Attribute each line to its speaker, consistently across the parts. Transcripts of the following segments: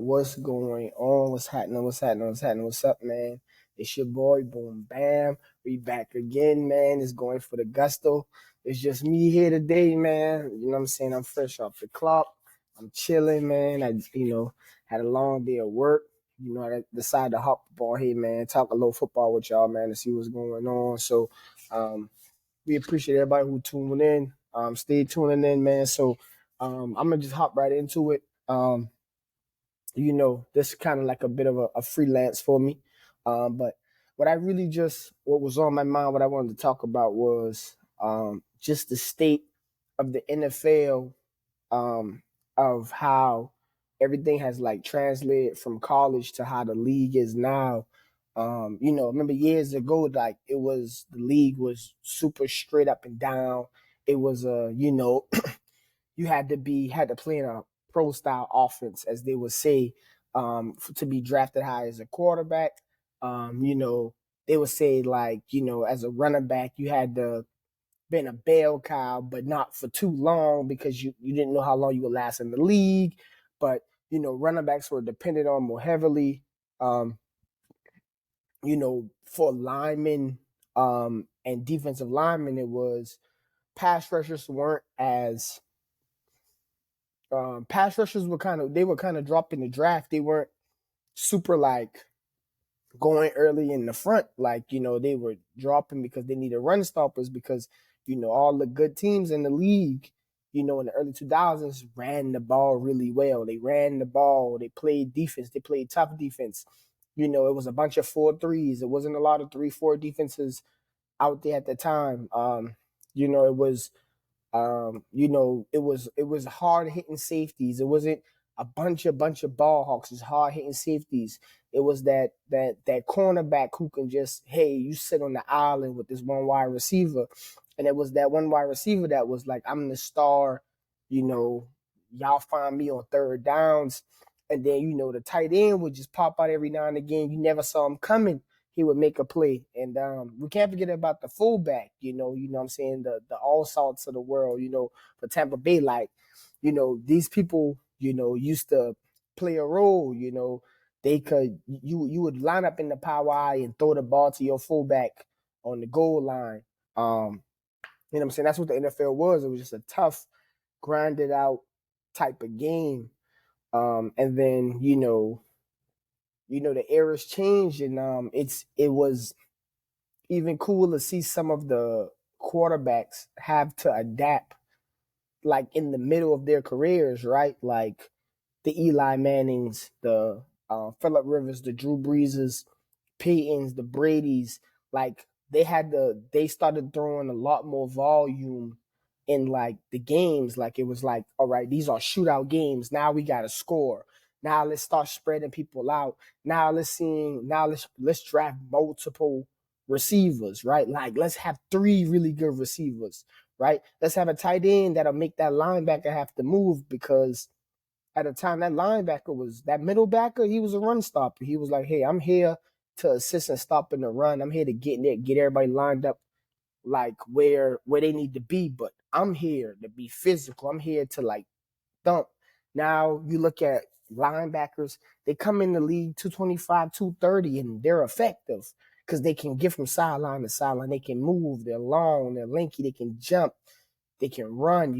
Speaker 1: what's going on? What's happening? What's happening? What's happening? What's up, man? It's your boy, Boom Bam. We back again, man. It's going for the gusto. It's just me here today, man. You know what I'm saying? I'm fresh off the clock. I'm chilling, man. I had a long day of work. I decided to hop up on here, man, talk a little football with y'all, man, to see what's going on. So, we appreciate everybody who tuned in. Stay tuning in, man. So, I'm gonna just hop right into it. This is kind of like a bit of a freelance for me. But what was on my mind, what I wanted to talk about was just the state of the NFL, of how everything has like translated from college to how the league is now. Remember years ago, like the league was super straight up and down. It was you had to play in a pro style offense, as they would say, to be drafted high as a quarterback. They would say like, as a running back, you had to been a bell cow, but not for too long because you didn't know how long you would last in the league. But, running backs were depended on more heavily. For linemen, and defensive linemen, it was pass rushers weren't as pass rushers were kind of dropped in the draft. They weren't super like going early in the front. Like, they were dropping because they needed run stoppers because, all the good teams in the league, in the early 2000s ran the ball really well. They ran the ball. They played defense. They played tough defense. It was a bunch of 4-3s. It wasn't a lot of 3-4 defenses out there at the time. It was it was hard hitting safeties. It wasn't a bunch of ball hawks. It's hard hitting safeties. It was that cornerback who can just, hey, you sit on the island with this one wide receiver, and it was that one wide receiver that was like, I'm the star. Y'all find me on third downs, and then the tight end would just pop out every now and again. You never saw him coming. He would make a play. And we can't forget about the fullback, what I'm saying, the all salts of the world, for Tampa Bay. Like, these people, used to play a role, they could, you would line up in the power eye and throw the ball to your fullback on the goal line. What I'm saying? That's what the NFL was. It was just a tough, grinded out type of game. And then, the era's changed, and it was even cool to see some of the quarterbacks have to adapt, like in the middle of their careers, right? Like the Eli Mannings, the Phillip Rivers, the Drew Breeses, Peytons, the Bradys. Like they started throwing a lot more volume in like the games. Like it was like, all right, these are shootout games. Now we got to score. Now let's start spreading people out. Now let's draft multiple receivers, right? Like let's have 3 really good receivers, right? Let's have a tight end that'll make that linebacker have to move, because at the time that middle backer, he was a run stopper. He was like, hey, I'm here to assist and stopping the run. I'm here to get in there, get everybody lined up like where they need to be, but I'm here to be physical. I'm here to like thump. Now you look at linebackers, they come in the league 225, 230, and they're effective because they can get from sideline to sideline. They can move, they're long, they're lanky, they can jump, they can run,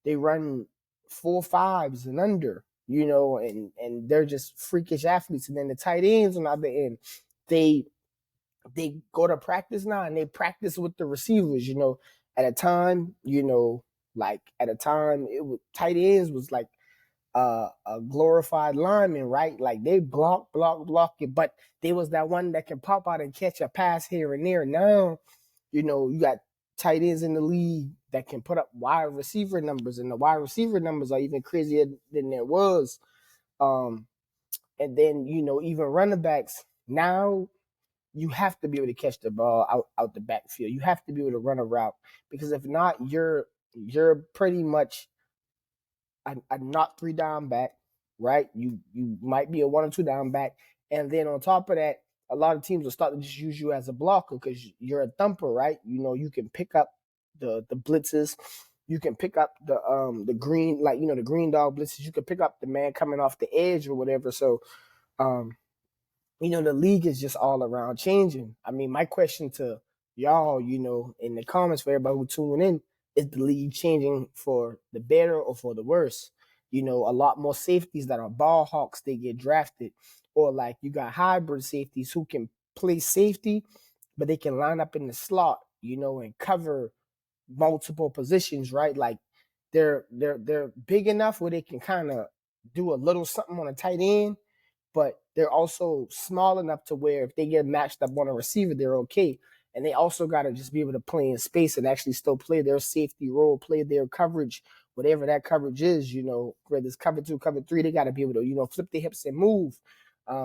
Speaker 1: they run 4.5s and under, and they're just freakish athletes. And then the tight ends on the other end, they go to practice now and they practice with the receivers, at a time, tight ends was like a glorified lineman, right? Like they block it, but they was that one that can pop out and catch a pass here and there. Now, you got tight ends in the league that can put up wide receiver numbers, and the wide receiver numbers are even crazier than there was. And then, even running backs now, you have to be able to catch the ball out the backfield. You have to be able to run a route, because if not, you're pretty much a not 3 down back, right? You might be a 1 or 2 down back, and then on top of that, a lot of teams will start to just use you as a blocker because you're a thumper, right? You can pick up the blitzes. You can pick up the green, like, the green dog blitzes. You can pick up the man coming off the edge or whatever. So um, the league is just all around changing. I mean, my question to y'all, in the comments for everybody who tuning in, is the league changing for the better or for the worse? A lot more safeties that are ball hawks, they get drafted. Or like you got hybrid safeties who can play safety, but they can line up in the slot, and cover multiple positions, right? Like they're big enough where they can kind of do a little something on a tight end, but they're also small enough to where if they get matched up on a receiver, they're okay. And they also got to just be able to play in space and actually still play their safety role, play their coverage, whatever that coverage is, whether it's cover 2, cover 3, they got to be able to, flip their hips and move.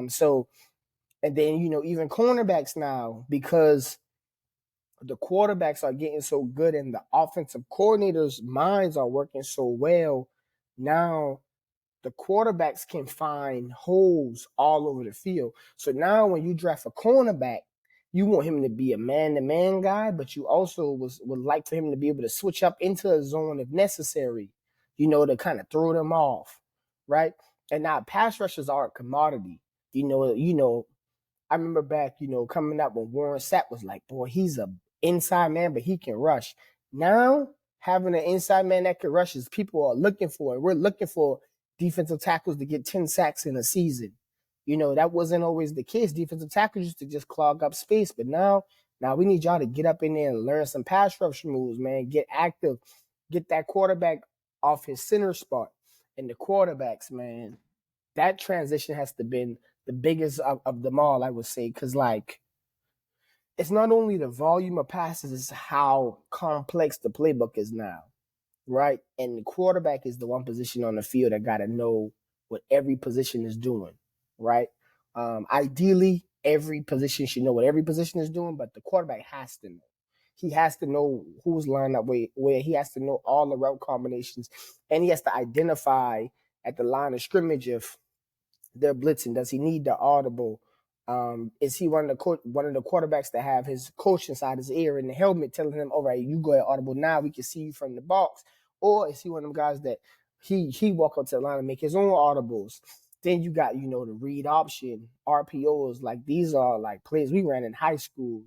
Speaker 1: So, and then, even cornerbacks now, because the quarterbacks are getting so good and the offensive coordinators' minds are working so well, now the quarterbacks can find holes all over the field. So now when you draft a cornerback, you want him to be a man-to-man guy, but you also would like for him to be able to switch up into a zone if necessary, to kind of throw them off, right? And now pass rushers are a commodity. I remember back, coming up when Warren Sapp was like, boy, he's a inside man, but he can rush. Now, having an inside man that can rush is people are looking for it. We're looking for defensive tackles to get 10 sacks in a season. That wasn't always the case. Defensive tackles used to just clog up space, but now we need y'all to get up in there and learn some pass rush moves, man. Get active. Get that quarterback off his center spot. And the quarterbacks, man, that transition has to been the biggest of them all, I would say, because like it's not only the volume of passes, it's how complex the playbook is now, right? And the quarterback is the one position on the field that got to know what every position is doing, right? Ideally, every position should know what every position is doing, but the quarterback has to know. He has to know who's lined up where. He has to know all the route combinations, and he has to identify at the line of scrimmage if they're blitzing. Does he need the audible? Is he one of the quarterbacks that have his coach inside his ear in the helmet telling him, all right, you go ahead audible now, we can see you from the box? Or is he one of them guys that he walk up to the line and make his own audibles? Then you got, the read option, RPOs. Like these are like plays we ran in high school,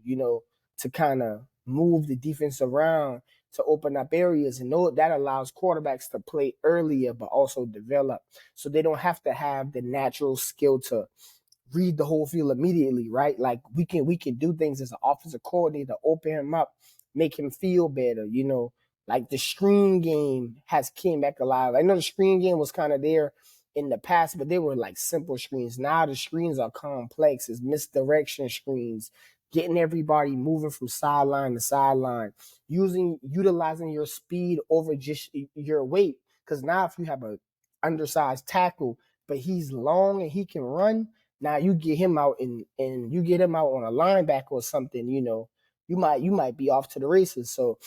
Speaker 1: to kind of move the defense around to open up areas. And that allows quarterbacks to play earlier, but also develop. So they don't have to have the natural skill to read the whole field immediately, right? Like we can do things as an offensive coordinator, open him up, make him feel better, like the screen game has came back alive. I know the screen game was kind of there in the past, but they were like simple screens. Now the screens are complex. It's misdirection screens, getting everybody moving from sideline to sideline, utilizing your speed over just your weight. Because now if you have a undersized tackle, but he's long and he can run, now you get him out and you get him out on a linebacker or something, you might be off to the races. So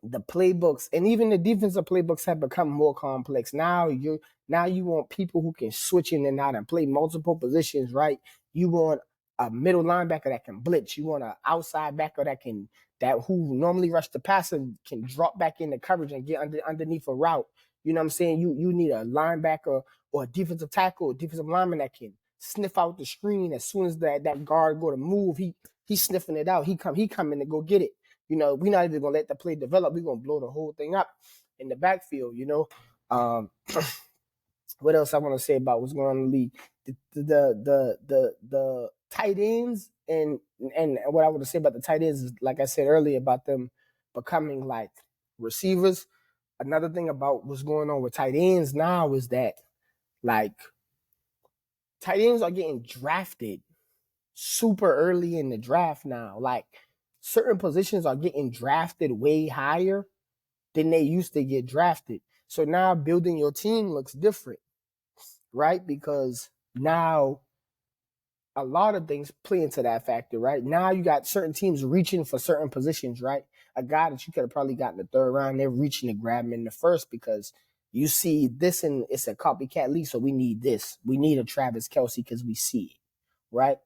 Speaker 1: the playbooks and even the defensive playbooks have become more complex. Now you want people who can switch in and out and play multiple positions, right? You want a middle linebacker that can blitz. You want an outside backer that who normally rush the passer can drop back into coverage and get underneath a route. You know what I'm saying? You need a linebacker or a defensive tackle, a defensive lineman that can sniff out the screen as soon as that guard go to move. He's sniffing it out. He coming to go get it. We're not even gonna let the play develop. We're gonna blow the whole thing up in the backfield. What else I want to say about what's going on in the league? The tight ends and what I want to say about the tight ends is, like I said earlier, about them becoming like receivers. Another thing about what's going on with tight ends now is that like tight ends are getting drafted super early in the draft now. Like certain positions are getting drafted way higher than they used to get drafted. So now building your team looks different, right? Because now a lot of things play into that factor, right? Now you got certain teams reaching for certain positions, right? A guy that you could have probably got in the third round, they're reaching to grab him in the first because you see this and it's a copycat league, so we need this. We need a Travis Kelce because we see it, right?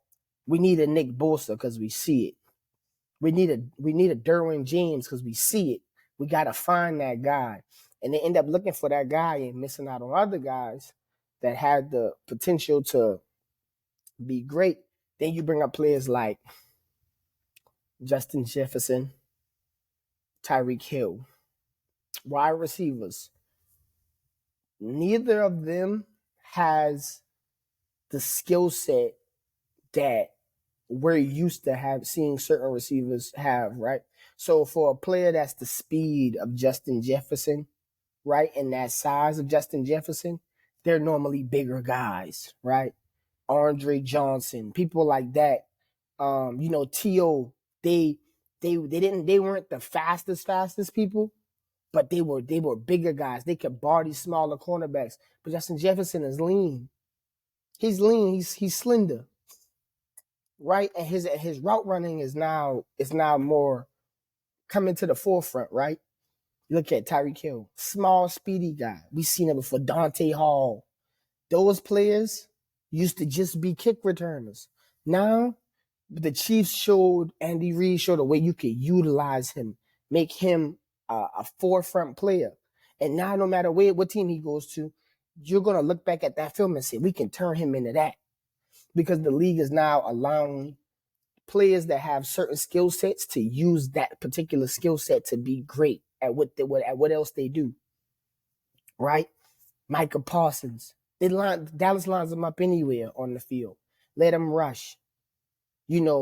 Speaker 1: We need a Nick Bosa because we see it. We need a Derwin James because we see it. We got to find that guy. And they end up looking for that guy and missing out on other guys that had the potential to be great. Then you bring up players like Justin Jefferson, Tyreek Hill, wide receivers. Neither of them has the skill set that we're used to seeing certain receivers have, right? So for a player that's the speed of Justin Jefferson, right, and that size of Justin Jefferson, they're normally bigger guys, right? Andre Johnson, people like that. T.O. They weren't the fastest people, but they were bigger guys. They could bar these smaller cornerbacks. But Justin Jefferson is lean. He's lean. He's slender, right? And his route running is now more coming to the forefront, right? Look at Tyreek Hill, small, speedy guy. We seen him before. Dante Hall. Those players used to just be kick returners. Now, the Chiefs Andy Reid showed a way you could utilize him, make him a forefront player. And now, no matter what team he goes to, you're going to look back at that film and say, we can turn him into that. Because the league is now allowing players that have certain skill sets to use that particular skill set to be great at what else they do. Right? Micah Parsons. Dallas lines him up anywhere on the field. Let him rush. He has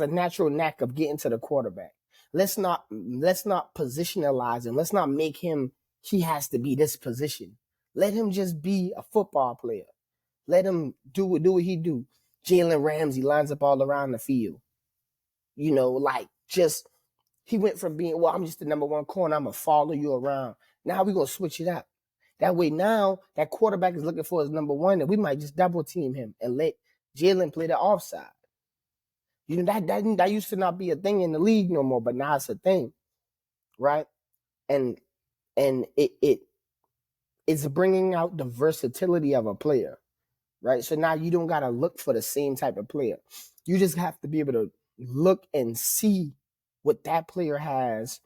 Speaker 1: a natural knack of getting to the quarterback. Let's not positionalize him. Let's not make him he has to be this position. Let him just be a football player. Let him do what he do. Jalen Ramsey lines up all around the field. He went from being, well, I'm just the number one corner. I'm going to follow you around. Now we're going to switch it up. That way now that quarterback is looking for his number one, and we might just double team him and let Jalen play the offside. That used to not be a thing in the league no more, but now it's a thing, right? And it's bringing out the versatility of a player, right? So now you don't got to look for the same type of player. You just have to be able to look and see what that player has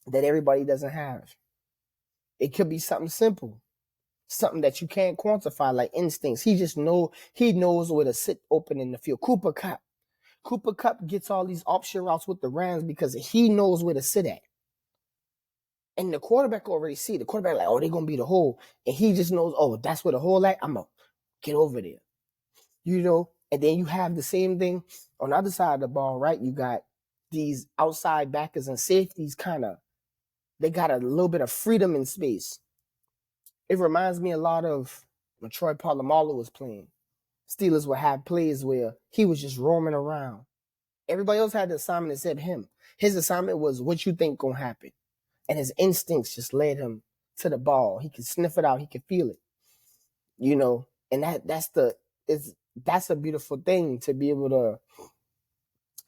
Speaker 1: that everybody doesn't have. It could be something simple, something that you can't quantify, like instincts. He knows where to sit open in the field. Cooper Kupp gets all these option routes with the Rams because he knows where to sit at. And the quarterback already see. The quarterback like, oh, they're going to be the hole. And he just knows, oh, that's where the hole at. I'm going to get over there. And then you have the same thing on the other side of the ball, right? You got these outside backers and safeties they got a little bit of freedom in space. It reminds me a lot of when Troy Polamalu was playing. Steelers would have plays where he was just roaming around. Everybody else had the assignment except him. His assignment was what you think gonna happen. And his instincts just led him to the ball. He could sniff it out. He could feel it. And that's a beautiful thing to be able to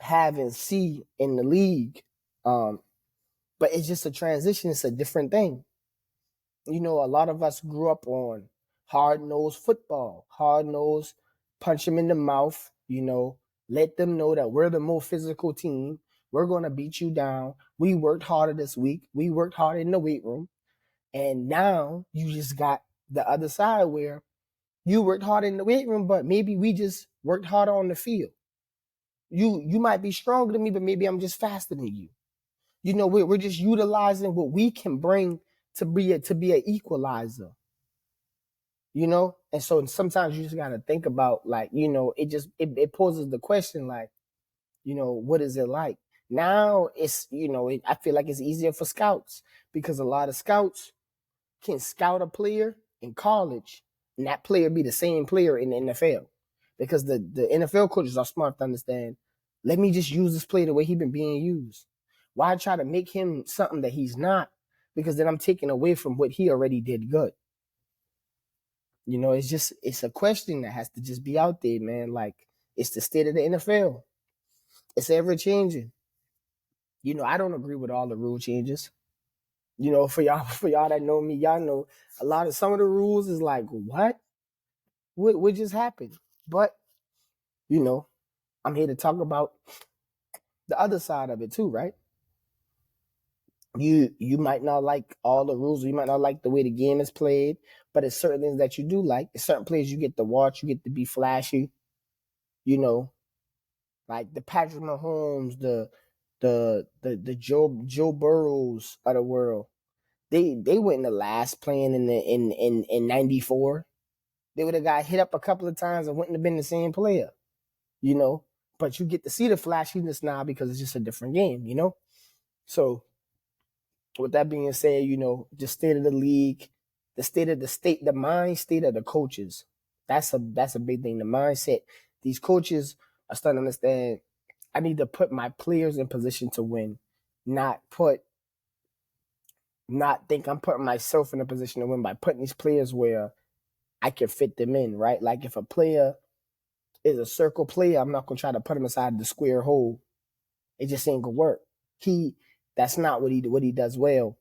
Speaker 1: have and see in the league. But it's just a transition. It's a different thing. A lot of us grew up on hard-nosed football, hard-nosed, punch them in the mouth, let them know that we're the more physical team. We're going to beat you down. We worked harder this week. We worked harder in the weight room. And now you just got the other side where you worked harder in the weight room, but maybe we just worked harder on the field. You might be stronger than me, but maybe I'm just faster than you. We're just utilizing what we can bring to be an equalizer. And so sometimes you just got to think about, like, it poses the question, like, what is it like? Now it's, I feel like it's easier for scouts because a lot of scouts can scout a player in college and that player be the same player in the NFL because the NFL coaches are smart to understand, let me just use this player the way he's been being used. Why try to make him something that he's not? Because then I'm taking away from what he already did good. It's a question that has to just be out there, man. Like, it's the state of the NFL. It's ever changing. I don't agree with all the rule changes. For y'all that know me, y'all know some of the rules is like, what just happened? But, I'm here to talk about the other side of it too, right? You might not like all the rules, you might not like the way the game is played, but it's certain things that you do like. It's certain plays you get to watch, you get to be flashy, you know, like the Patrick Mahomes, the Joe Burrows of the world. They went in the last playing in '94. They would have got hit up a couple of times and wouldn't have been the same player, you know. But you get to see the flashiness now because it's just a different game, you know. So with that being said, you know, the state of the league, the mind state of the coaches. That's a big thing. The mindset. These coaches are starting to understand. I need to put my players in position to win, not think I'm putting myself in a position to win by putting these players where I can fit them in, right? Like if a player is a circle player, I'm not gonna try to put him inside the square hole. It just ain't gonna work. That's not what he does well.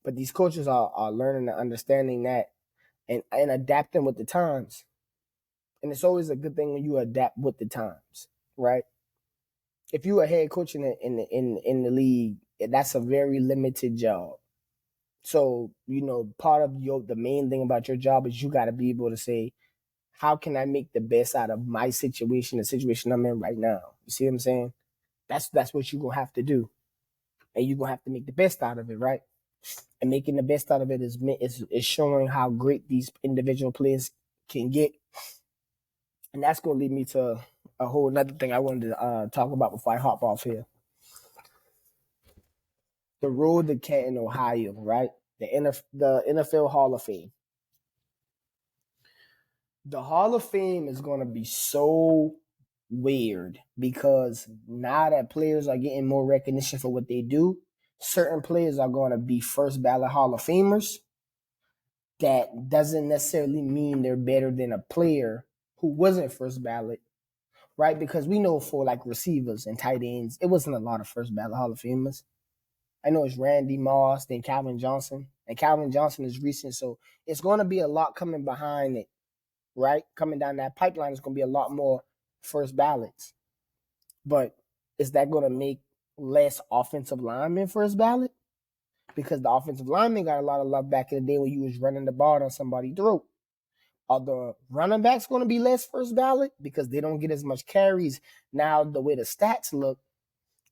Speaker 1: But these coaches are learning and understanding that and adapting with the times. And it's always a good thing when you adapt with the times, right? If you are head coach in the league, that's a very limited job. So, you know, part of the main thing about your job is you got to be able to say, how can I make the best out of my situation, the situation I'm in right now? You see what I'm saying? That's what you're going to have to do. And you're going to have to make the best out of it, right? And making the best out of it is showing how great these individual players can get. And that's going to lead me to a whole another thing I wanted to talk about before I hop off here. The role of Canton, Ohio, right? The NFL Hall of Fame. The Hall of Fame is going to be so weird because now that players are getting more recognition for what they do, certain players are going to be first ballot Hall of Famers. That doesn't necessarily mean they're better than a player who wasn't first ballot, right? Because we know for like receivers and tight ends, it wasn't a lot of first ballot Hall of Famers. I know it's Randy Moss, then Calvin Johnson, and Calvin Johnson is recent, so it's going to be a lot coming behind it, right? Coming down that pipeline is going to be a lot more first ballots. But is that going to make less offensive linemen first ballot? Because the offensive linemen got a lot of love back in the day when you was running the ball on somebody's throat. Are the running backs going to be less first ballot because they don't get as much carries? Now, the way the stats look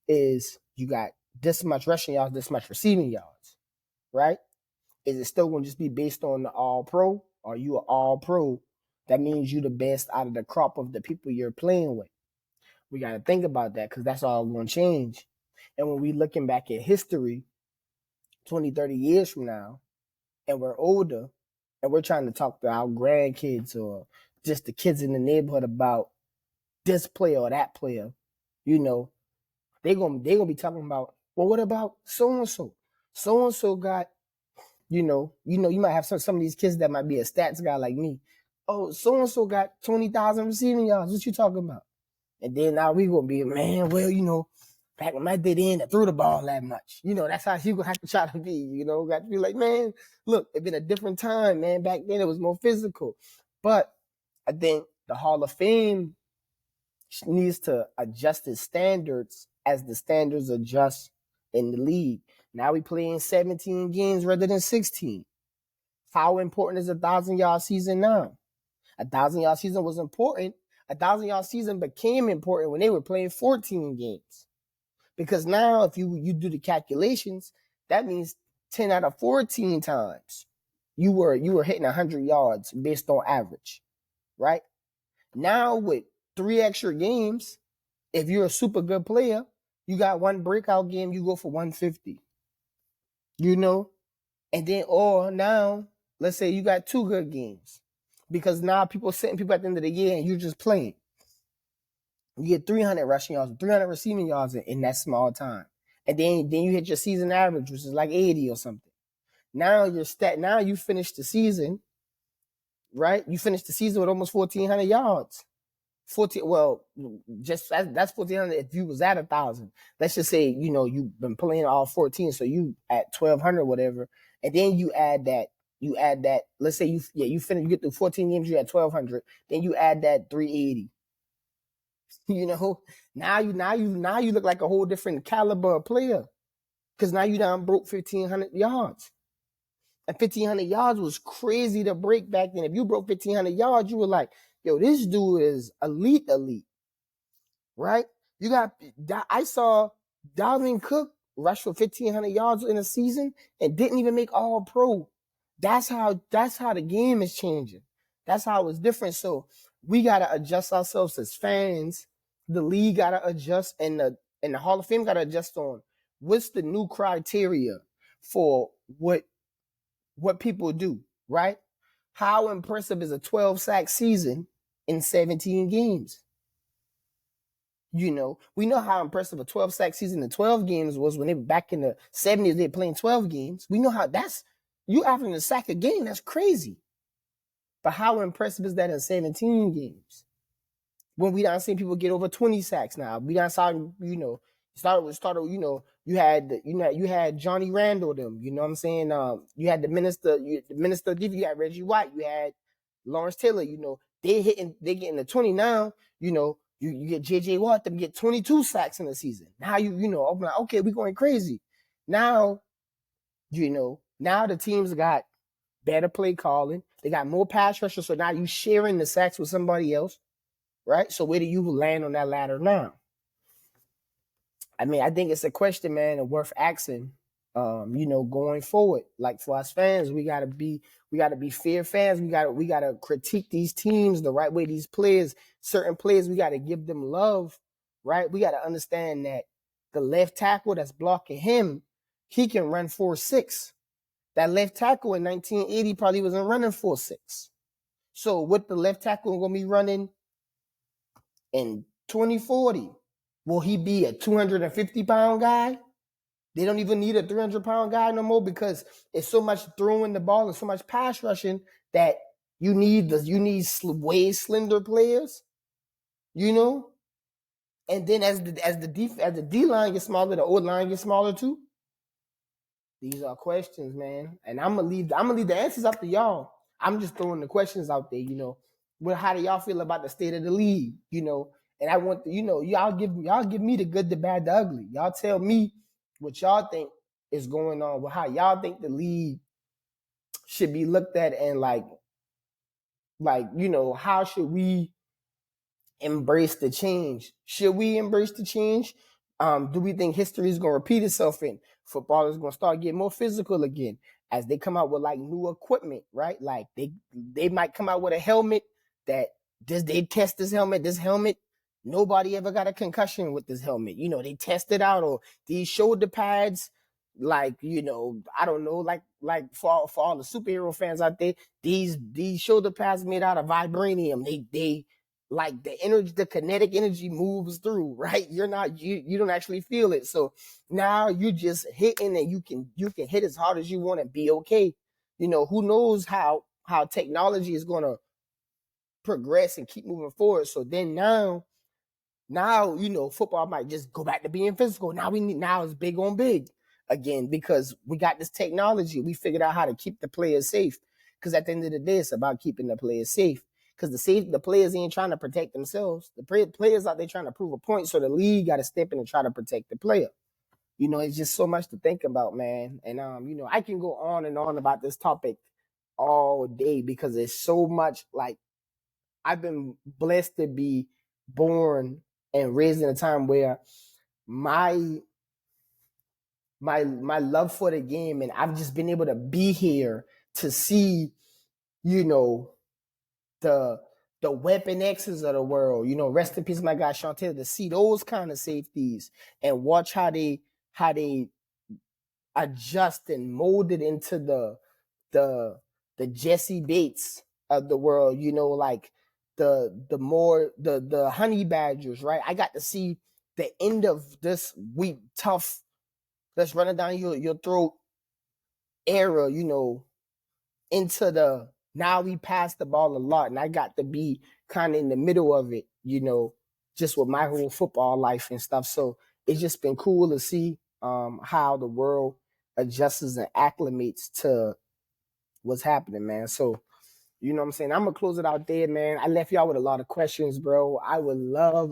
Speaker 1: is you got this much rushing yards, this much receiving yards, right? Is it still going to just be based on the all-pro? Are you an all-pro? That means you the best out of the crop of the people you're playing with. We got to think about that because that's all going to change. And when we looking back at history 20, 30 years from now, and we're older, and we're trying to talk to our grandkids or just the kids in the neighborhood about this player or that player, you know, they're gonna be talking about, well, what about so-and-so? So-and-so got, you might have some of these kids that might be a stats guy like me. Oh, so-and-so got 20,000 receiving yards. What you talking about? And then now we gonna be, man, well, back when my day they ain't threw the ball that much. That's how you gonna have to try to be, got to be like, man, look, it's been a different time, man. Back then it was more physical. But I think the Hall of Fame needs to adjust its standards as the standards adjust in the league. Now we play in 17 games rather than 16. How important is a 1,000-yard season now? A 1,000-yard season was important. A 1,000-yard season became important when they were playing 14 games. Because now if you do the calculations, that means 10 out of 14 times you were hitting 100 yards based on average, right? Now with 3 extra games, if you're a super good player, you got one breakout game, you go for 150. And then, or now, let's say you got 2 good games. Because now people sitting people at the end of the year and you're just playing. You get 300 rushing yards, 300 receiving yards in that small time. And then you hit your season average, which is like 80 or something. Now you finish the season, right? You finish the season with almost 1,400 yards. Just that's 1,400 if you was at 1,000. Let's just say, you've been playing all 14, so you at 1,200, whatever. And then you add that, let's say you finish, you get through 14 games, you at 1,200. Then you add that 380. You know, now you look like a whole different caliber of player because now you done broke 1,500 yards. And 1,500 yards was crazy to break back then. If you broke 1,500 yards, you were like, yo, this dude is elite, right? I saw Dalvin Cook rush for 1,500 yards in a season and didn't even make all pro. That's how the game is changing. That's how it's different. So we got to adjust ourselves as fans. The league got to adjust, and the Hall of Fame got to adjust on what's the new criteria for what people do, right? How impressive is a 12 sack season in 17 games? You know, we know how impressive a 12 sack season in 12 games was when they were back in the 70s, they were playing 12 games. We know how that's, you averaging a sack a game, that's crazy. But how impressive is that in 17 games? When we done seen people get over 20 sacks now. We done saw, you had Johnny Randall them, you know what I'm saying? You had the minister of defense, you had Reggie White, you had Lawrence Taylor, they getting the 20 now, you get JJ Watt, them get 22 sacks in the season. Now I'm like, okay, we going crazy. Now, now the teams got better play calling. They got more pass rushers, so now you sharing the sacks with somebody else, right? So where do you land on that ladder now? I mean, I think it's a question, man, and worth asking. Going forward, like for us fans, we gotta be fair fans. We gotta critique these teams the right way. These players, certain players, we gotta give them love, right? We gotta understand that the left tackle that's blocking him, he can run 4.6. That left tackle in 1980 probably wasn't running 4.6. So what the left tackle gonna be running in 2040? Will he be a 250-pound guy? They don't even need a 300-pound guy no more because it's so much throwing the ball and so much pass rushing that you need way slender players, And then as the D line gets smaller, the O line gets smaller too. These are questions, man, and I'm gonna leave the answers up to y'all. I'm just throwing the questions out there, how do y'all feel about the state of the league, And I want y'all give me the good, the bad, the ugly. Y'all tell me what y'all think is going on with how y'all think the league should be looked at, and how should we embrace the change? Should we embrace the change? Do we think history is going to repeat itself and football is going to start getting more physical again as they come out with like new equipment, right? Like they might come out with a helmet that they test this helmet. Nobody ever got a concussion with this helmet. They test it out, or these shoulder pads, I don't know, like for all the superhero fans out there, these shoulder pads made out of vibranium. They like the energy, the kinetic energy moves through, right? You don't actually feel it. So now you just hitting, and you can hit as hard as you want and be okay. Who knows how technology is going to progress and keep moving forward. So then now, football might just go back to being physical. Now it's big on big again because we got this technology. We figured out how to keep the players safe. Because at the end of the day, it's about keeping the players safe. Because the players ain't trying to protect themselves. The players out there trying to prove a point. So the league got to step in and try to protect the player. It's just so much to think about, man. And I can go on and on about this topic all day because there's so much. Like, I've been blessed to be born and raised in a time where my love for the game, and I've just been able to be here to see, the Weapon X's of the world, rest in peace, my guy Sean Taylor, to see those kind of safeties and watch how they adjust and molded into the Jesse Bates of the world, like the honey badgers, right? I got to see the end of this week tough, let's run it down your throat era, into the now we pass the ball a lot, and I got to be kind of in the middle of it, just with my whole football life and stuff. So it's just been cool to see how the world adjusts and acclimates to what's happening, man. So You know what I'm saying? I'm gonna close it out there, man. I left y'all with a lot of questions, bro. I would love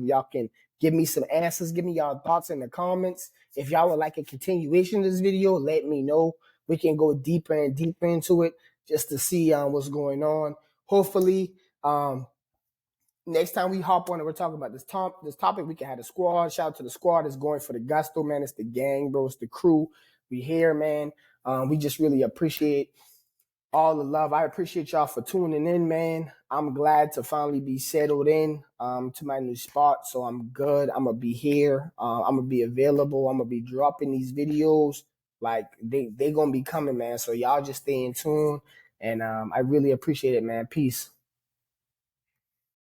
Speaker 1: y'all can give me some answers. Give me y'all thoughts in the comments. If y'all would like a continuation of this video, let me know. We can go deeper and deeper into it just to see what's going on. Hopefully, next time we hop on and we're talking about this topic, we can have the squad. Shout out to the squad that's going for the gusto, man. It's the gang, bro. It's the crew. We here, man. We just really appreciate all the love. I appreciate y'all for tuning in, man. I'm glad to finally be settled in to my new spot. So I'm good. I'm gonna be here. I'm gonna be available. I'm gonna be dropping these videos. Like they gonna be coming, man. So y'all just stay in tune. And I really appreciate it, man. Peace.